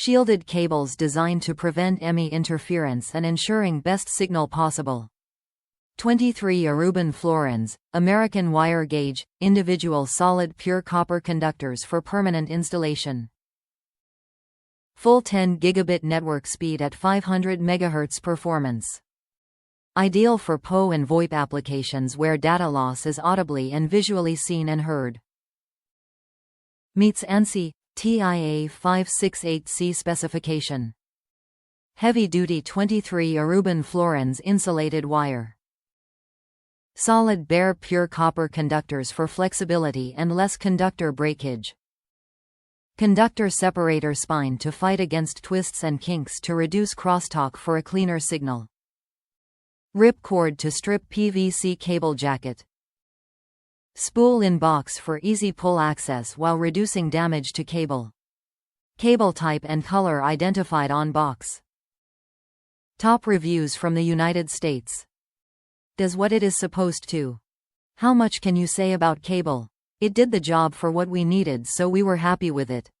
Shielded cables designed to prevent ME interference and ensuring best signal possible. 23 Aruban fluorines, American wire gauge, individual solid pure copper conductors for permanent installation. Full 10 gigabit network speed at 500 MHz performance. Ideal for Poe and VoIP applications where data loss is audibly and visually seen and heard. Meets ANSI TR4 570SHBL specification. Heavy-duty 23 Aruban fluorines insulated wire. Solid bare pure copper conductors for flexibility and less conductor breakage. Conductor separator spine to fight against twists and kinks to reduce crosstalk for a cleaner signal. Rip cord to strip PVC cable jacket. Spool in box for easy pull access while reducing damage to cable. Cable type and color identified on box. Top reviews from the United States. Does what it is supposed to. How much can you say about cable? It did the job for what we needed, so we were happy with it.